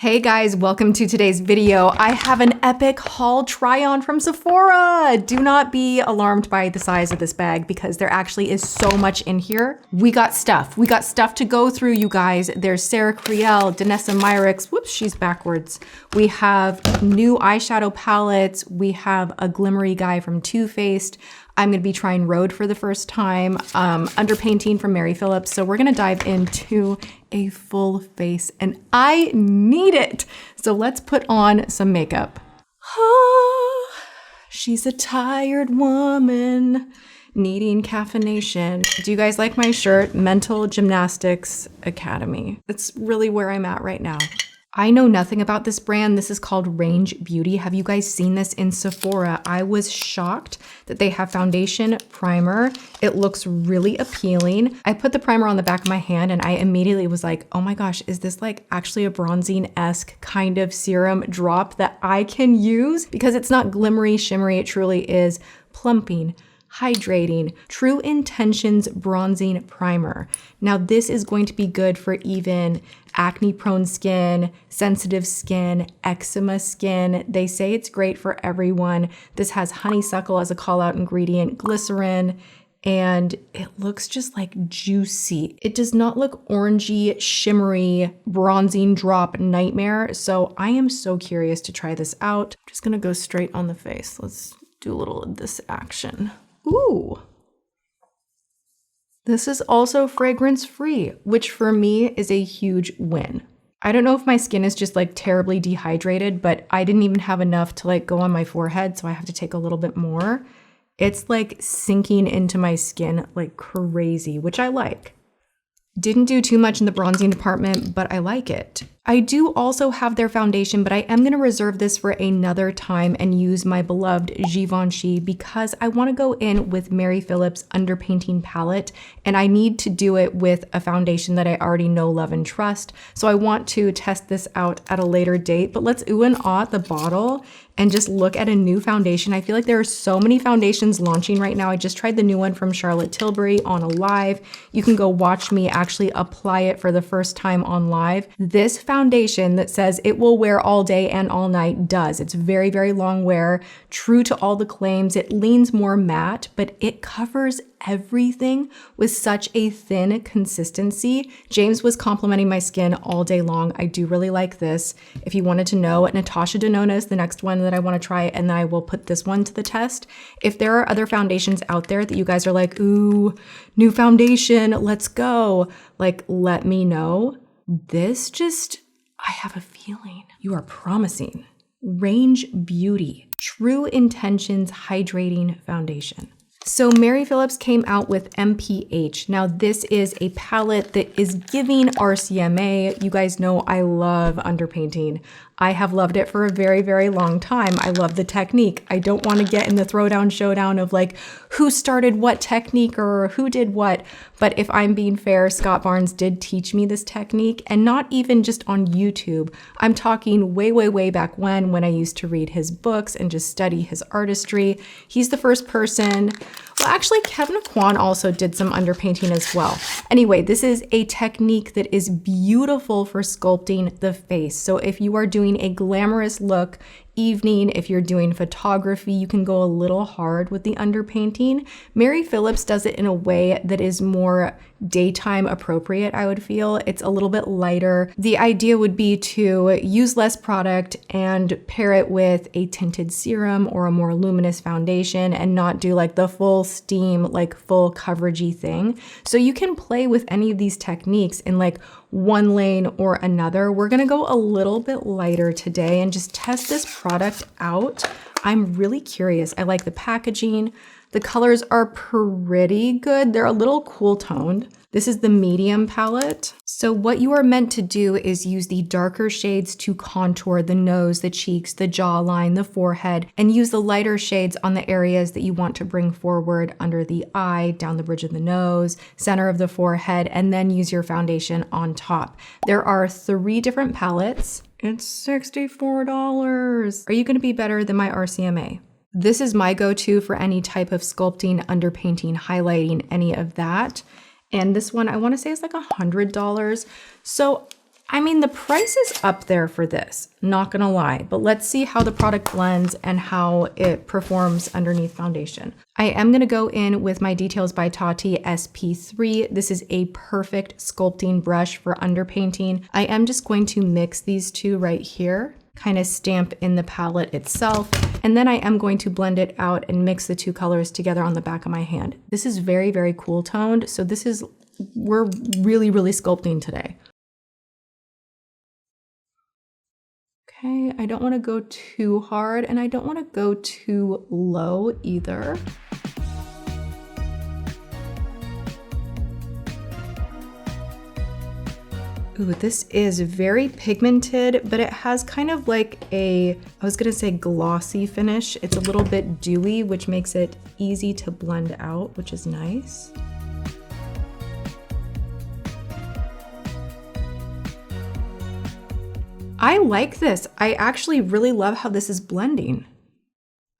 Hey guys, welcome to today's video. I have an epic haul try on from Sephora. Do not be alarmed by the size of this bag because there actually is so much in here. We got stuff to go through, you guys. There's Sarah Creal, Danessa Myricks, whoops, she's backwards. We have new eyeshadow palettes. We have a glimmery guy from Too Faced. I'm gonna be trying Rhode for the first time, Underpainting from Phillips. So we're gonna dive into a full face and I need it. So let's put on some makeup. Oh, she's a tired woman needing caffeination. Do you guys like my shirt? Mental Gymnastics Academy. It's really where I'm at right now. I know nothing about this brand. This is called Range Beauty. Have you guys seen this in Sephora? I was shocked that they have foundation primer. It looks really appealing. I put the primer on the back of my hand and I immediately was like, oh my gosh, is this like actually a bronzing-esque kind of serum drop that I can use? Because it's not glimmery, shimmery, it truly is plumping, hydrating, True Intentions bronzing primer. Now this is going to be good for even acne prone skin, sensitive skin, eczema skin. They say it's great for everyone. This has honeysuckle as a call out ingredient, glycerin, and it looks just like juicy. It does not look orangey, shimmery, bronzing drop nightmare. So I am so curious to try this out. I'm just gonna go straight on the face. Let's do a little of this action. Ooh. This is also fragrance free, which for me is a huge win. I don't know if my skin is just like terribly dehydrated, but I didn't even have enough to like go on my forehead, so I have to take a little bit more. It's like sinking into my skin like crazy, which I like. Didn't do too much in the bronzing department, but I like it. I do also have their foundation, but I am gonna reserve this for another time and use my beloved Givenchy because I wanna go in with Phillips Underpainting palette and I need to do it with a foundation that I already know, love, and trust. So I want to test this out at a later date, but let's ooh and ah the bottle and just look at a new foundation. I feel like there are so many foundations launching right now. I just tried the new one from Charlotte Tilbury on a live. You can go watch me actually apply it for the first time on live. This foundation that says it will wear all day and all night does. It's very, very long wear, true to all the claims. It leans more matte, but it covers everything with such a thin consistency. James was complimenting my skin all day long. I do really like this. If you wanted to know, Natasha Denona is the next one that I want to try, and then I will put this one to the test. If there are other foundations out there that you guys are like, ooh, new foundation, let's go, like, let me know. This just, I have a feeling you are promising. Range Beauty, True Intentions Hydrating Foundation. So Phillips came out with m.ph. Now this is a palette that is giving RCMA. You guys know I love underpainting. I have loved it for a very, very long time. I love the technique. I don't want to get in the throwdown showdown of like who started what technique or who did what. But if I'm being fair, Scott Barnes did teach me this technique, and not even just on YouTube. I'm talking way, way, way back when I used to read his books and just study his artistry. He's the first person. Well, actually, Kevin Kwan also did some underpainting as well. Anyway, this is a technique that is beautiful for sculpting the face. So if you are doing a glamorous look evening, if you're doing photography, you can go a little hard with the underpainting. Phillips does it in a way that is more daytime appropriate, I would feel. It's a little bit lighter. The idea would be to use less product and pair it with a tinted serum or a more luminous foundation and not do like the full steam, like full coveragey thing. So you can play with any of these techniques in like one lane or another. We're gonna go a little bit lighter today and just test this product out. I'm really curious. I like the packaging. The colors are pretty good. They're a little cool toned. This is the medium palette. So what you are meant to do is use the darker shades to contour the nose, the cheeks, the jawline, the forehead, and use the lighter shades on the areas that you want to bring forward under the eye, down the bridge of the nose, center of the forehead, and then use your foundation on top. There are 3 different palettes. It's $64. Are you gonna be better than my RCMA? This is my go-to for any type of sculpting, underpainting, highlighting, any of that. And this one, I wanna say is like $100. So I mean, the price is up there for this, not gonna lie, but let's see how the product blends and how it performs underneath foundation. I am gonna go in with my Details by Tati SP3. This is a perfect sculpting brush for underpainting. I am just going to mix these two right here, kind of stamp in the palette itself, and then I am going to blend it out and mix the two colors together on the back of my hand. This is very, very cool toned, so we're really, really sculpting today. Okay, I don't want to go too hard and I don't want to go too low either. Ooh, this is very pigmented, but it has kind of like I was gonna say glossy finish. It's a little bit dewy, which makes it easy to blend out, which is nice. I like this. I actually really love how this is blending.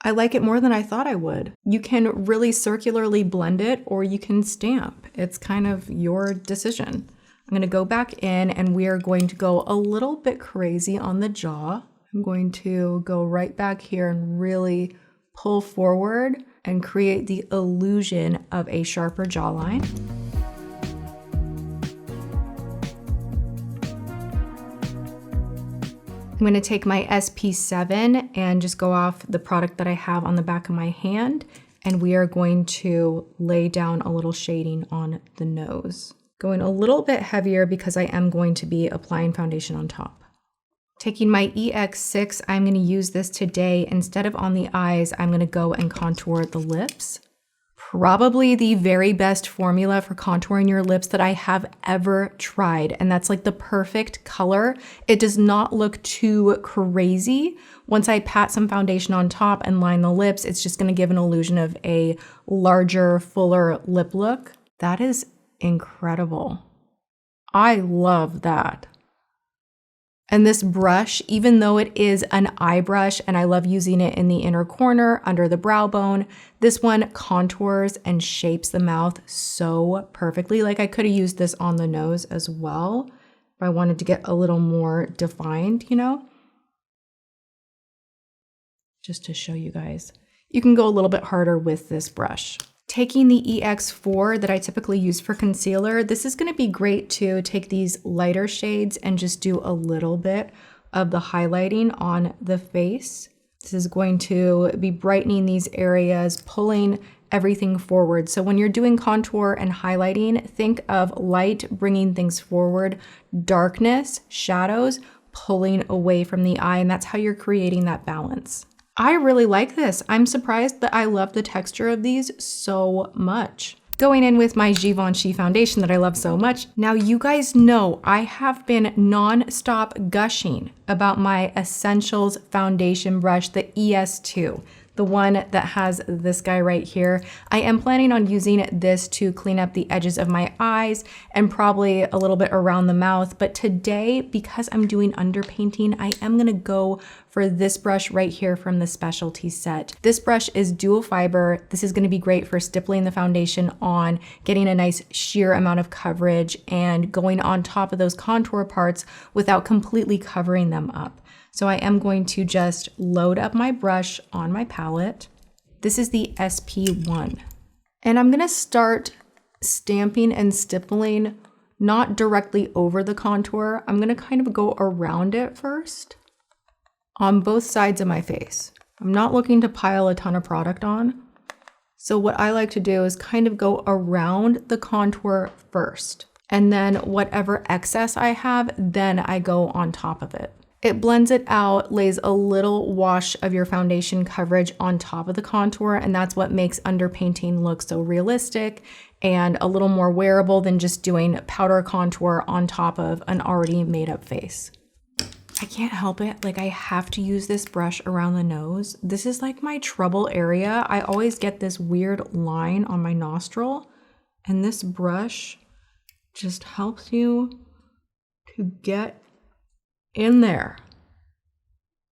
I like it more than I thought I would. You can really circularly blend it or you can stamp. It's kind of your decision. I'm gonna go back in and we are going to go a little bit crazy on the jaw. I'm going to go right back here and really pull forward and create the illusion of a sharper jawline. I'm gonna take my SP7 and just go off the product that I have on the back of my hand, and we are going to lay down a little shading on the nose. Going a little bit heavier because I am going to be applying foundation on top. Taking my EX6, I'm gonna use this today. Instead of on the eyes, I'm gonna go and contour the lips. Probably the very best formula for contouring your lips that I have ever tried. And that's like the perfect color. It does not look too crazy. Once I pat some foundation on top and line the lips, it's just gonna give an illusion of a larger, fuller lip look. That is incredible. I love that. And this brush, even though it is an eye brush and I love using it in the inner corner under the brow bone, this one contours and shapes the mouth so perfectly. Like I could have used this on the nose as well if I wanted to get a little more defined, you know? Just to show you guys. You can go a little bit harder with this brush. Taking the EX4 that I typically use for concealer, this is gonna be great to take these lighter shades and just do a little bit of the highlighting on the face. This is going to be brightening these areas, pulling everything forward. So when you're doing contour and highlighting, think of light bringing things forward, darkness, shadows, pulling away from the eye, and that's how you're creating that balance. I really like this. I'm surprised that I love the texture of these so much. Going in with my Givenchy foundation that I love so much. Now you guys know I have been non-stop gushing about my Essentials foundation brush, the ES2. The one that has this guy right here. I am planning on using this to clean up the edges of my eyes and probably a little bit around the mouth. But today, because I'm doing underpainting, I am gonna go for this brush right here from the Specialty set. This brush is dual fiber. This is gonna be great for stippling the foundation on, getting a nice sheer amount of coverage and going on top of those contour parts without completely covering them up. So I am going to just load up my brush on my palette. This is the SP1. And I'm gonna start stamping and stippling, not directly over the contour. I'm gonna kind of go around it first on both sides of my face. I'm not looking to pile a ton of product on. So what I like to do is kind of go around the contour first. And then whatever excess I have, then I go on top of it. It blends it out, lays a little wash of your foundation coverage on top of the contour, and that's what makes underpainting look so realistic and a little more wearable than just doing powder contour on top of an already made up face. I can't help it, like I have to use this brush around the nose. This is like my trouble area. I always get this weird line on my nostril, and this brush just helps you to get in there.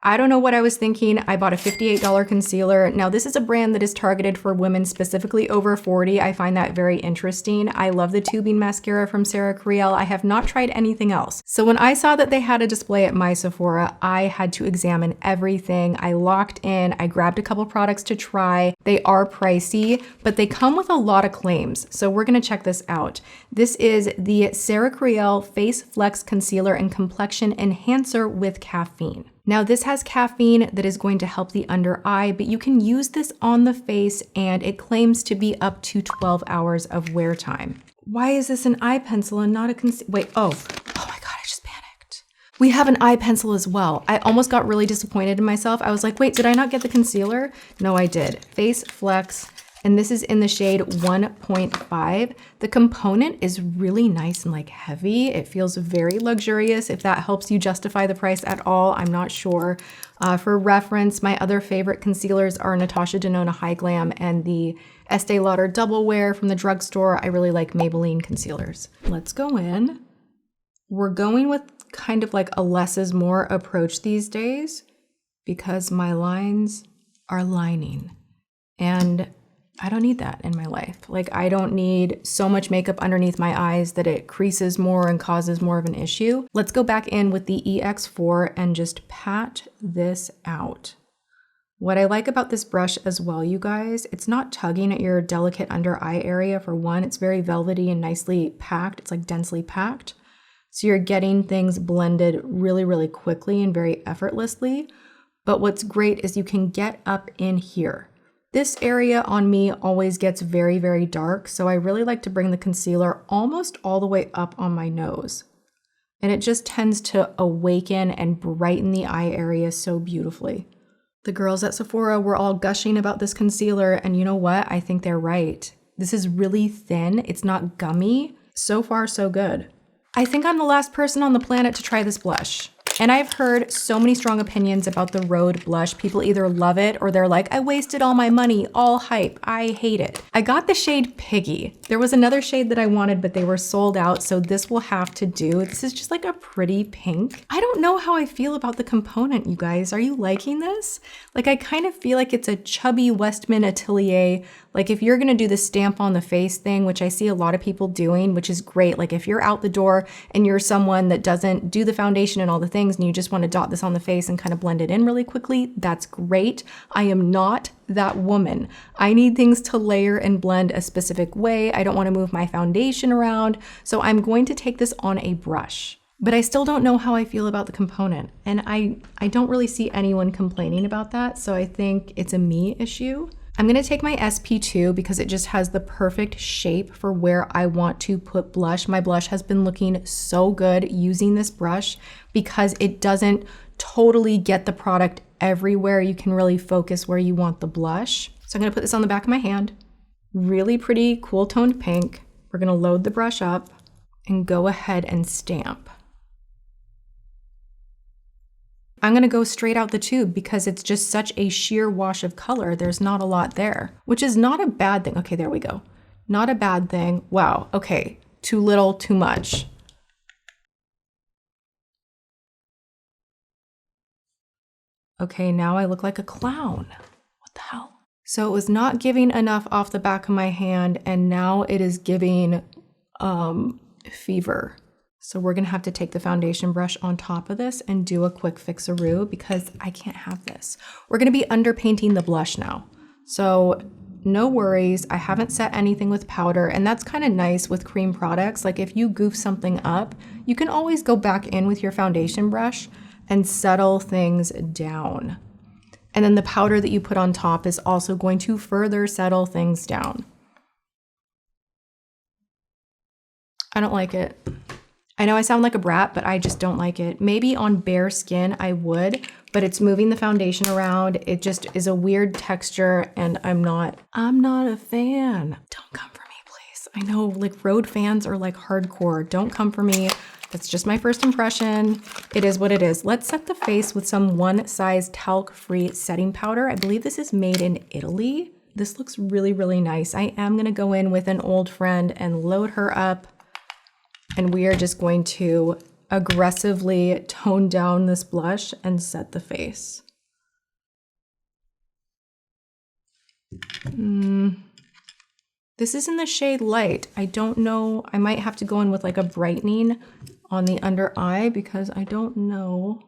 I don't know what I was thinking. I bought a $58 concealer. Now this is a brand that is targeted for women specifically over 40. I find that very interesting. I love the tubing mascara from Creal. I have not tried anything else. So when I saw that they had a display at my Sephora, I had to examine everything. I locked in, I grabbed a couple products to try. They are pricey, but they come with a lot of claims. So we're gonna check this out. This is the Creal Face Flex Concealer and Complexion Enhancer with caffeine. Now this has caffeine that is going to help the under eye, but you can use this on the face and it claims to be up to 12 hours of wear time. Why is this an eye pencil and not a concealer? Wait, oh my God, I just panicked. We have an eye pencil as well. I almost got really disappointed in myself. I was like, wait, did I not get the concealer? No, I did. Face Flex. And this is in the shade 1.5. The component is really nice and like heavy. It feels very luxurious. If that helps you justify the price at all, I'm not sure. For reference, my other favorite concealers are Natasha Denona High Glam and the Estee Lauder Double Wear from the drugstore. I really like Maybelline concealers. Let's go in. We're going with kind of like a less is more approach these days because my lines are lining. And I don't need that in my life. Like I don't need so much makeup underneath my eyes that it creases more and causes more of an issue. Let's go back in with the EX4 and just pat this out. What I like about this brush as well, you guys, it's not tugging at your delicate under eye area for one. It's very velvety and nicely packed. It's like densely packed. So you're getting things blended really, really quickly and very effortlessly. But what's great is you can get up in here. This area on me always gets very, very dark, so I really like to bring the concealer almost all the way up on my nose. And it just tends to awaken and brighten the eye area so beautifully. The girls at Sephora were all gushing about this concealer, and you know what? I think they're right. This is really thin, it's not gummy. So far, so good. I think I'm the last person on the planet to try this blush. And I've heard so many strong opinions about the Rhode blush. People either love it or they're like, I wasted all my money, all hype, I hate it. I got the shade Piggy. There was another shade that I wanted, but they were sold out, so this will have to do. This is just like a pretty pink. I don't know how I feel about the component, you guys. Are you liking this? Like I kind of feel like it's a chubby Westman Atelier. Like if you're gonna do the stamp on the face thing, which I see a lot of people doing, which is great. Like if you're out the door and you're someone that doesn't do the foundation and all the things and you just want to dot this on the face and kind of blend it in really quickly, that's great. I am not that woman. I need things to layer and blend a specific way. I don't want to move my foundation around. So I'm going to take this on a brush. But I still don't know how I feel about the component. And I don't really see anyone complaining about that. So I think it's a me issue. I'm gonna take my SP2 because it just has the perfect shape for where I want to put blush. My blush has been looking so good using this brush because it doesn't totally get the product everywhere. You can really focus where you want the blush. So I'm gonna put this on the back of my hand. Really pretty, cool toned pink. We're gonna load the brush up and go ahead and stamp. I'm gonna go straight out the tube because it's just such a sheer wash of color. There's not a lot there, which is not a bad thing. Okay, there we go. Not a bad thing. Wow, okay, too little, too much. Okay, now I look like a clown. What the hell? So it was not giving enough off the back of my hand and now it is giving fever. So we're gonna have to take the foundation brush on top of this and do a quick fixaroo because I can't have this. We're gonna be underpainting the blush now. So no worries, I haven't set anything with powder, and that's kind of nice with cream products. Like if you goof something up, you can always go back in with your foundation brush and settle things down. And then the powder that you put on top is also going to further settle things down. I don't like it. I know I sound like a brat, but I just don't like it. Maybe on bare skin I would, but it's moving the foundation around. It just is a weird texture and I'm not a fan. Don't come for me, please. I know like Rhode fans are like hardcore. Don't come for me. That's just my first impression. It is what it is. Let's set the face with some one size talc-free setting powder. I believe this is made in Italy. This looks really, really nice. I am gonna go in with an old friend and load her up. And we are just going to aggressively tone down this blush and set the face. This is in the shade Light. I don't know, I might have to go in with like a brightening on the under eye because I don't know.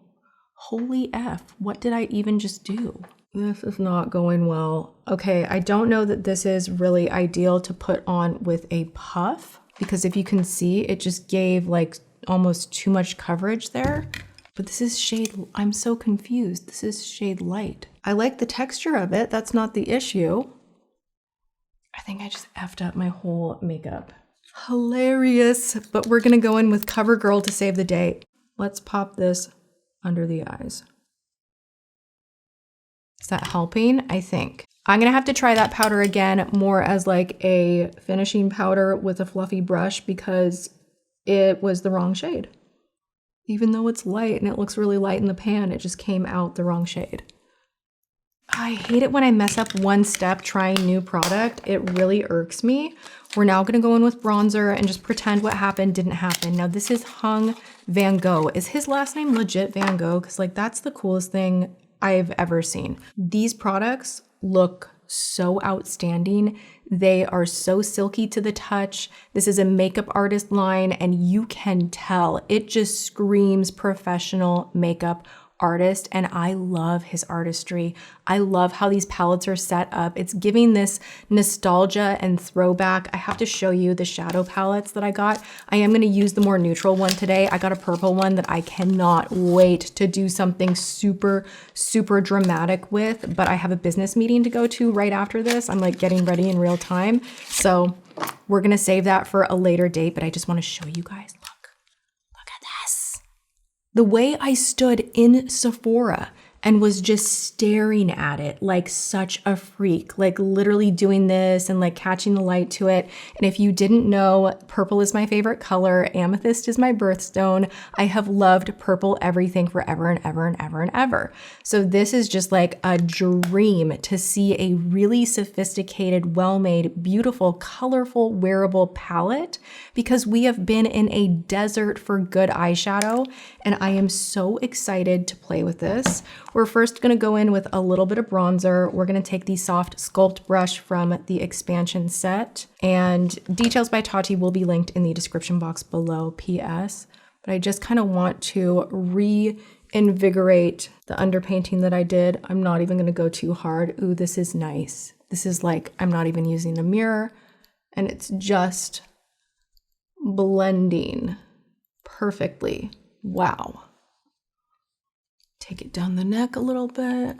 Holy F, what did I even just do? This is not going well. Okay, I don't know that this is really ideal to put on with a puff because if you can see, it just gave like almost too much coverage there. But this is shade, I'm so confused. This is shade Light. I like the texture of it, that's not the issue. I think I just effed up my whole makeup. Hilarious, but we're gonna go in with Covergirl to save the day. Let's pop this under the eyes. Is that helping? I think. I'm gonna have to try that powder again more as like a finishing powder with a fluffy brush because it was the wrong shade. Even though it's light and it looks really light in the pan, it just came out the wrong shade. I hate it when I mess up one step trying new product. It really irks me. We're now gonna go in with bronzer and just pretend what happened didn't happen. Now this is Hung Vanngo. Is his last name legit Vanngo? Because like that's the coolest thing I've ever seen. These products look so outstanding. They are so silky to the touch. This is a makeup artist line and you can tell it just screams professional makeup artist, and I love his artistry. I love how these palettes are set up. It's giving this nostalgia and throwback. I have to show you the shadow palettes that I got. I am going to use the more neutral one today. I got a purple one that I cannot wait to do something super, super dramatic with, but I have a business meeting to go to right after this. I'm like getting ready in real time. So we're going to save that for a later date, but I just want to show you guys. Look at this. The way I stood in Sephora and was just staring at it like such a freak, like literally doing this and like catching the light to it. And if you didn't know, purple is my favorite color. Amethyst is my birthstone. I have loved purple everything forever and ever and ever and ever. So this is just like a dream to see a really sophisticated, well-made, beautiful, colorful, wearable palette because we have been in a desert for good eyeshadow. And I am so excited to play with this. We're first gonna go in with a little bit of bronzer. We're gonna take the soft sculpt brush from the expansion set, and details by Tati will be linked in the description box below, PS. But I just kind of want to reinvigorate the underpainting that I did. I'm not even gonna go too hard. Ooh, this is nice. This is like, I'm not even using a mirror, and it's just blending perfectly. Wow. Take it down the neck a little bit.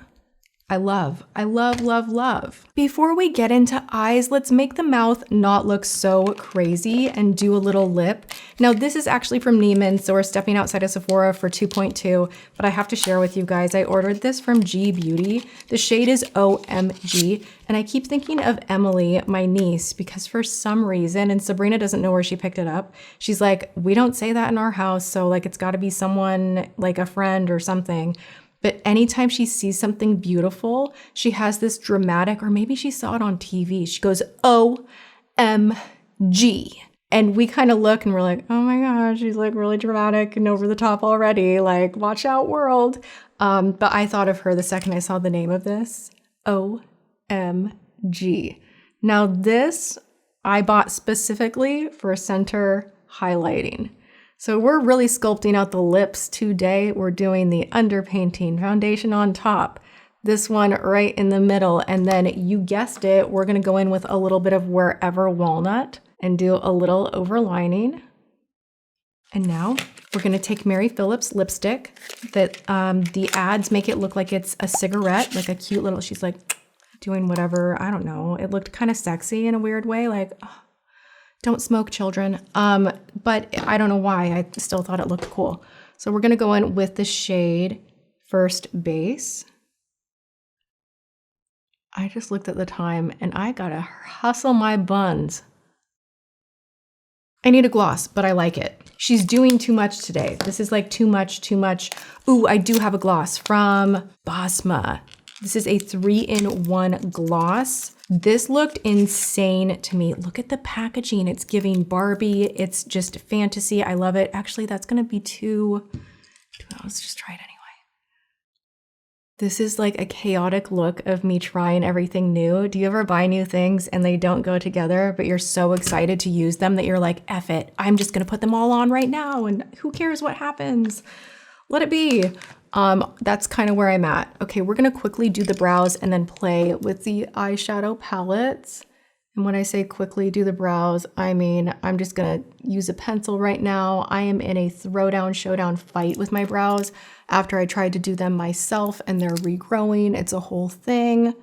I love, love, love. Before we get into eyes, let's make the mouth not look so crazy and do a little lip. Now this is actually from Neiman, so we're stepping outside of Sephora for 2.2, but I have to share with you guys, I ordered this from G Beauty. The shade is OMG, and I keep thinking of Emily, my niece, because for some reason, and Sabrina doesn't know where she picked it up, she's like, we don't say that in our house, so like it's gotta be someone, like a friend or something. But anytime she sees something beautiful, she has this dramatic, or maybe she saw it on TV, she goes, OMG. And we kind of look and we're like, oh my gosh, she's like really dramatic and over the top already, like watch out world. But I thought of her the second I saw the name of this, OMG. Now this I bought specifically for center highlighting. So we're really sculpting out the lips today. We're doing the underpainting, foundation on top, this one right in the middle. And then you guessed it, we're gonna go in with a little bit of Wherever Walnut and do a little overlining. And now we're gonna take Mary Phillips lipstick that the ads make it look like it's a cigarette, like a cute little, she's like doing whatever, I don't know. It looked kind of sexy in a weird way, like, oh, don't smoke, children. But I don't know why, I still thought it looked cool. So we're gonna go in with the shade First Base. I just looked at the time and I gotta hustle my buns. I need a gloss, but I like it. She's doing too much today. This is like too much. Ooh, I do have a gloss from BASMA. This is a 3-in-1 gloss. This looked insane to me. Look at the packaging. It's giving Barbie. It's just fantasy. I love it. Actually, that's gonna be let's just try it anyway. This is like a chaotic look of me trying everything new. Do you ever buy new things and they don't go together, but you're so excited to use them that you're like, F it, I'm just gonna put them all on right now and who cares what happens? Let it be. That's kind of where I'm at. Okay, we're gonna quickly do the brows and then play with the eyeshadow palettes. And when I say quickly do the brows, I mean, I'm just gonna use a pencil right now. I am in a throwdown showdown fight with my brows after I tried to do them myself and they're regrowing. It's a whole thing.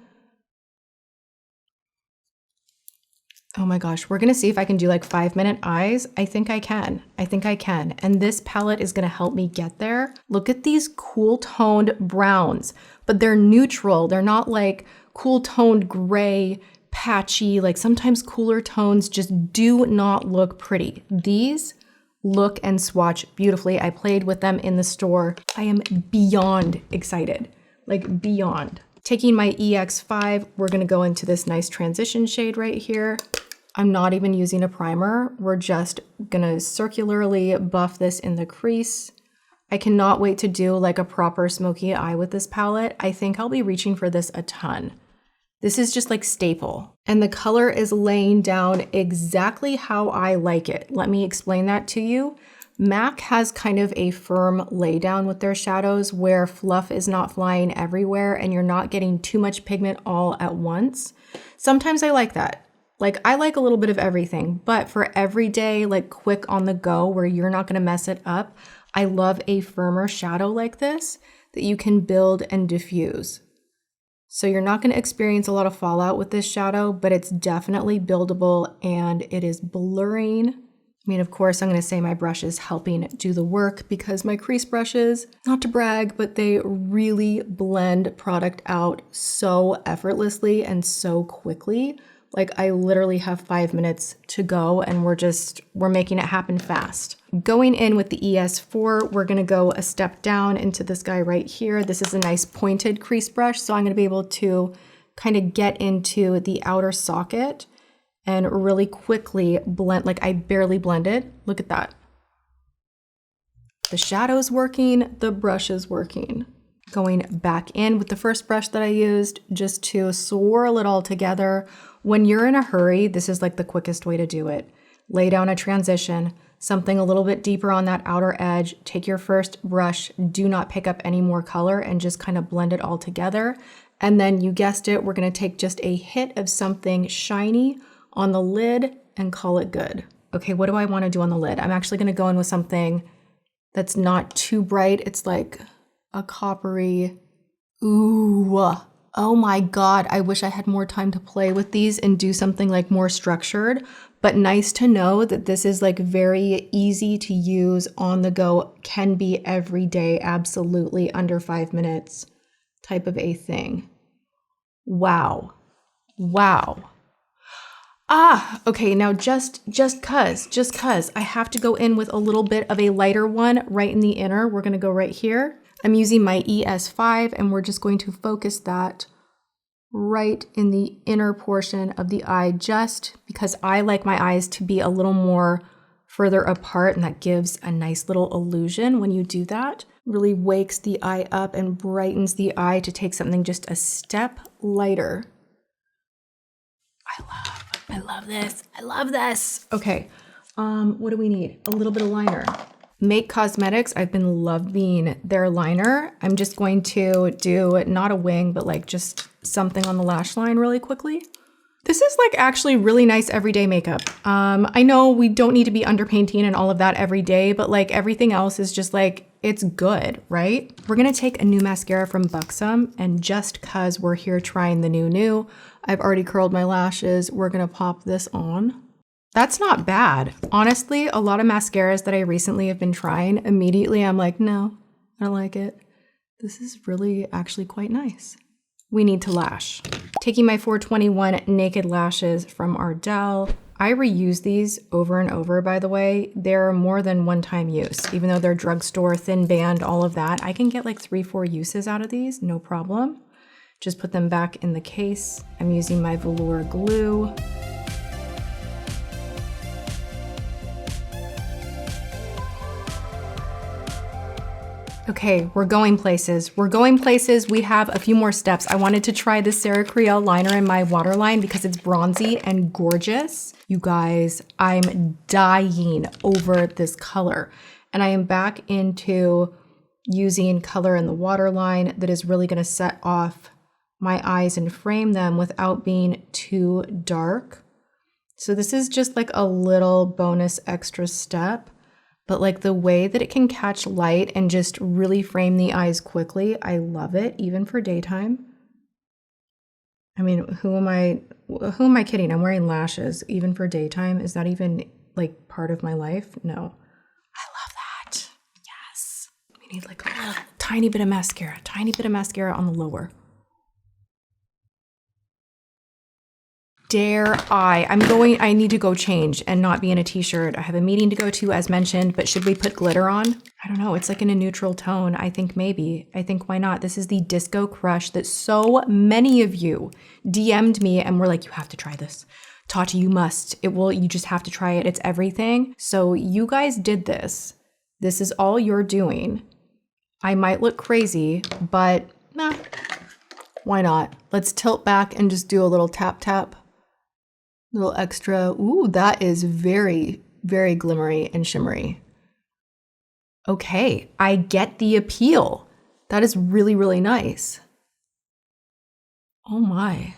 Oh my gosh, we're gonna see if I can do like 5-minute eyes. I think I can. And this palette is gonna help me get there. Look at these cool toned browns, but they're neutral. They're not like cool toned gray, patchy, like sometimes cooler tones just do not look pretty. These look and swatch beautifully. I played with them in the store. I am beyond excited, like beyond. Taking my EX5, we're gonna go into this nice transition shade right here. I'm not even using a primer. We're just gonna circularly buff this in the crease. I cannot wait to do like a proper smoky eye with this palette. I think I'll be reaching for this a ton. This is just like staple. And the color is laying down exactly how I like it. Let me explain that to you. MAC has kind of a firm laydown with their shadows where fluff is not flying everywhere and you're not getting too much pigment all at once. Sometimes I like that. Like I like a little bit of everything, but for everyday, like quick on the go where you're not gonna mess it up, I love a firmer shadow like this that you can build and diffuse. So you're not gonna experience a lot of fallout with this shadow, but it's definitely buildable and it is blurring. I mean, of course, I'm gonna say my brush is helping do the work because my crease brushes, not to brag, but they really blend product out so effortlessly and so quickly. Like I literally have 5 minutes to go and we're making it happen fast. Going in with the ES4, we're gonna go a step down into this guy right here. This is a nice pointed crease brush, so I'm gonna be able to kind of get into the outer socket and really quickly blend, like I barely blended. Look at that. The shadow's working, the brush is working. Going back in with the first brush that I used just to swirl it all together. When you're in a hurry, this is like the quickest way to do it. Lay down a transition, something a little bit deeper on that outer edge. Take your first brush, do not pick up any more color and just kind of blend it all together. And then you guessed it, we're gonna take just a hit of something shiny on the lid and call it good. Okay, what do I wanna do on the lid? I'm actually gonna go in with something that's not too bright. It's like a coppery, ooh. Oh my God, I wish I had more time to play with these and do something like more structured, but nice to know that this is like very easy to use on the go, can be every day, absolutely under 5 minutes type of a thing. Wow. Wow. Okay, now just cause I have to go in with a little bit of a lighter one right in the inner. We're gonna go right here. I'm using my ES5 and we're just going to focus that right in the inner portion of the eye just because I like my eyes to be a little more further apart and that gives a nice little illusion when you do that. Really wakes the eye up and brightens the eye to take something just a step lighter. I love this. Okay, what do we need? A little bit of liner. Make Cosmetics, I've been loving their liner. I'm just going to do not a wing, but like just something on the lash line really quickly. This is like actually really nice everyday makeup. I know we don't need to be underpainting and all of that every day, but like everything else is just like, it's good, right? We're gonna take a new mascara from Buxom, and just cause we're here trying the new, I've already curled my lashes. We're gonna pop this on. That's not bad. Honestly, a lot of mascaras that I recently have been trying, immediately I'm like, no, I don't like it. This is really actually quite nice. We need to lash. Taking my 421 Naked Lashes from Ardell. I reuse these over and over, by the way. They're more than one-time use. Even though they're drugstore, thin band, all of that, I can get like 3-4 uses out of these, no problem. Just put them back in the case. I'm using my velour glue. Okay, we're going places. We're going places. We have a few more steps. I wanted to try the Creal liner in my waterline because it's bronzy and gorgeous. You guys, I'm dying over this color. And I am back into using color in the waterline that is really gonna set off my eyes and frame them without being too dark. So this is just like a little bonus extra step. But like the way that it can catch light and just really frame the eyes quickly, I love it, even for daytime. I mean, who am I kidding? I'm wearing lashes, even for daytime. Is that even like part of my life? No. I love that. Yes. We need like a little tiny bit of mascara on the lower. Dare I need to go change and not be in a t-shirt. I have a meeting to go to as mentioned, but should we put glitter on? I don't know, it's like in a neutral tone. I think maybe, why not? This is the Disco Crush that so many of you DM'd me and were like, you have to try this. Tati, you must, you just have to try it. It's everything. So you guys did this. This is all you're doing. I might look crazy, but nah, why not? Let's tilt back and just do a little tap tap. Little extra. Ooh, that is very, very glimmery and shimmery. Okay, I get the appeal. That is really, really nice. Oh my.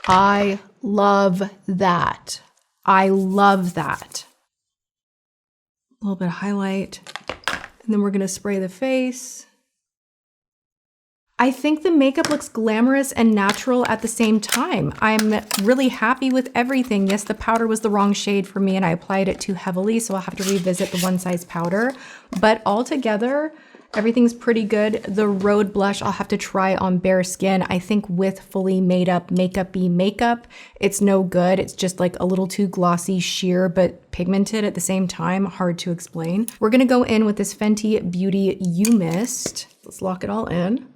I love that. I love that. A little bit of highlight. And then we're gonna spray the face. I think the makeup looks glamorous and natural at the same time. I'm really happy with everything. Yes, the powder was the wrong shade for me and I applied it too heavily, so I'll have to revisit the one size powder. But altogether, everything's pretty good. The Rhode blush I'll have to try on bare skin. I think with fully made up makeup-y makeup, it's no good. It's just like a little too glossy, sheer, but pigmented at the same time. Hard to explain. We're gonna go in with this Fenty Beauty You Mist. Let's lock it all in.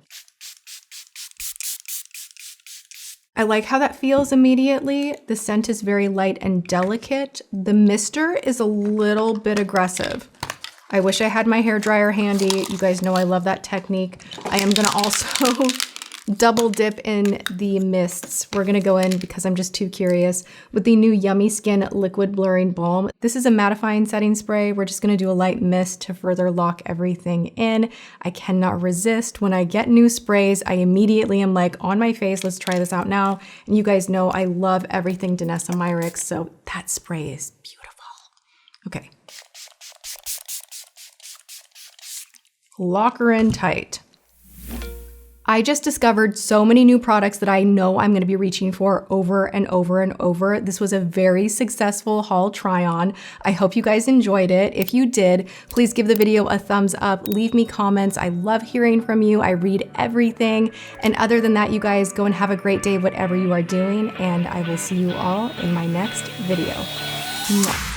I like how that feels immediately. The scent is very light and delicate. The mister is a little bit aggressive. I wish I had my hairdryer handy. You guys know I love that technique. I am gonna also double dip in the mists. We're gonna go in, because I'm just too curious, with the new Yummy Skin Liquid Blurring Balm. This is a mattifying setting spray. We're just gonna do a light mist to further lock everything in. I cannot resist. When I get new sprays, I immediately am like, on my face, let's try this out now. And you guys know I love everything Danessa Myricks, so that spray is beautiful. Okay. Lock her in tight. I just discovered so many new products that I know I'm gonna be reaching for over and over and over. This was a very successful haul try on. I hope you guys enjoyed it. If you did, please give the video a thumbs up, leave me comments. I love hearing from you. I read everything. And other than that, you guys go and have a great day, whatever you are doing. And I will see you all in my next video. Mwah.